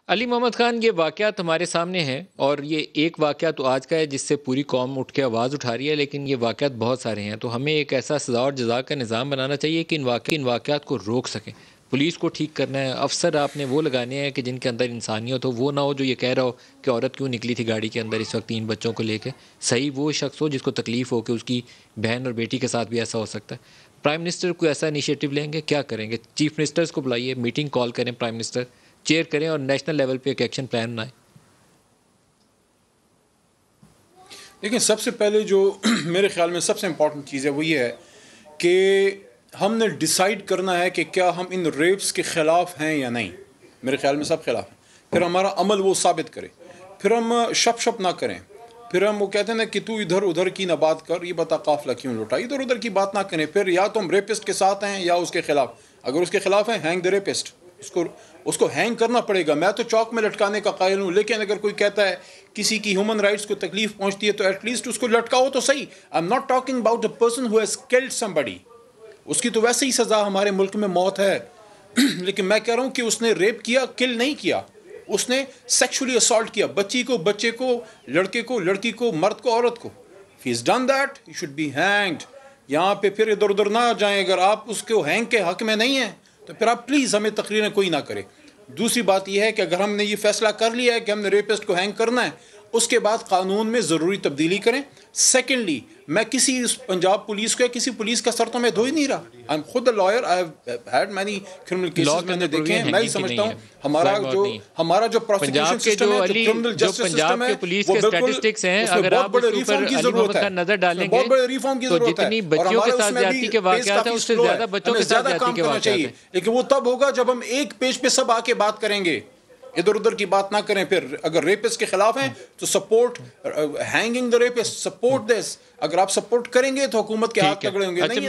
علی محمد خان، یہ واقعات ہمارے سامنے ہیں اور یہ ایک واقعہ تو آج کا ہے جس سے پوری قوم اٹھ کے آواز اٹھا رہی ہے، لیکن یہ واقعات بہت سارے ہیں، تو ہمیں ایک ایسا سزا اور جزا کا نظام بنانا چاہیے کہ ان واقعات کو روک سکیں۔ پولیس کو ٹھیک کرنا ہے، افسر آپ نے وہ لگانے ہیں کہ جن کے اندر انسانیت ہو، وہ نہ ہو جو یہ کہہ رہا ہو کہ عورت کیوں نکلی تھی گاڑی کے اندر اس وقت 3 بچوں کو لے کے۔ صحیح وہ شخص ہو جس کو تکلیف ہو کہ اس کی بہن اور بیٹی کے ساتھ بھی ایسا ہو سکتا ہے۔ پرائم منسٹر کوئی ایسا انیشیٹو لیں گے، کیا کریں گے؟ چیف منسٹرز کو بلائیے، میٹنگ کال کریں، پرائم منسٹر چیئر کریں اور نیشنل لیول پہ ایک ایکشن پلان بنائیں۔ لیکن سب سے پہلے جو میرے خیال میں سب سے امپورٹنٹ چیز ہے وہ یہ ہے کہ ہم نے ڈیسائیڈ کرنا ہے کہ کیا ہم ان ریپس کے خلاف ہیں یا نہیں۔ میرے خیال میں سب خلاف ہیں، پھر ہمارا عمل وہ ثابت کرے، پھر ہم شپ نہ کریں، پھر ہم وہ کہتے ہیں نا کہ تو ادھر ادھر کی نہ بات کر، یہ بتا قافلہ کیوں لوٹا، ادھر ادھر کی بات نہ کریں، پھر یا تو ہم ریپسٹ کے ساتھ ہیں یا اس کے خلاف۔ اگر اس کے خلاف ہیں، ہینگ دا ریپسٹ، اس کو ہینگ کرنا پڑے گا۔ میں تو چوک میں لٹکانے کا قائل ہوں، لیکن اگر کوئی کہتا ہے کسی کی ہیومن رائٹس کو تکلیف پہنچتی ہے تو ایٹ لیسٹ اس کو لٹکاؤ تو صحیح۔ I am not talking about a person who has killed somebody, اس کی تو ویسے ہی سزا ہمارے ملک میں موت ہے، لیکن میں کہہ رہا ہوں کہ اس نے ریپ کیا، کل نہیں کیا، اس نے سیکشولی اسالٹ کیا، بچے کو، لڑکے کو، لڑکی کو، مرد کو، عورت کو۔ if he has done that he should be hanged۔ یہاں پہ پھر ادھر ادھر نہ جائیں، اگر آپ اس کو ہینگ کے حق میں نہیں ہیں تو پھر آپ پلیز ہمیں تقریریں کوئی نہ کرے۔ دوسری بات یہ ہے کہ اگر ہم نے یہ فیصلہ کر لیا ہے کہ ہم نے ریپسٹ کو ہینگ کرنا ہے، اس کے بعد قانون میں ضروری تبدیلی کریں۔ سیکنڈلی، میں کسی پنجاب پولیس کو یا کسی پولیس کا سر تو میں دھو ہی نہیں رہا۔ آئی ایم خود a liar, I have had many criminal cases, میں نے دیکھے ہیں۔ میں ہی سمجھتا ہوں ہمارا جو پروسیکیوشن سسٹم ہے، جو کرمنل جسٹس سسٹم ہے، وہ بالکل اس میں بہت بڑے ریفارم کی ضرورت ہے، بہت بڑے ریفارم کی ضرورت ہے، اور ہمارے اس میں بھی پیس کافی سلو ہے، ہمیں زیادہ کام کرنا چاہیے، لیکن وہ تب ہوگا جب ہم ایک پیج پہ سب آ کے بات کریں گے، ادھر ادھر کی بات نہ کریں۔ پھر اگر ریپسٹ کے خلاف ہیں تو support hanging the rapist, support this. اگر آپ سپورٹ کریں گے تو حکومت کے ہاتھ تگڑے ہوں گے۔ نہیں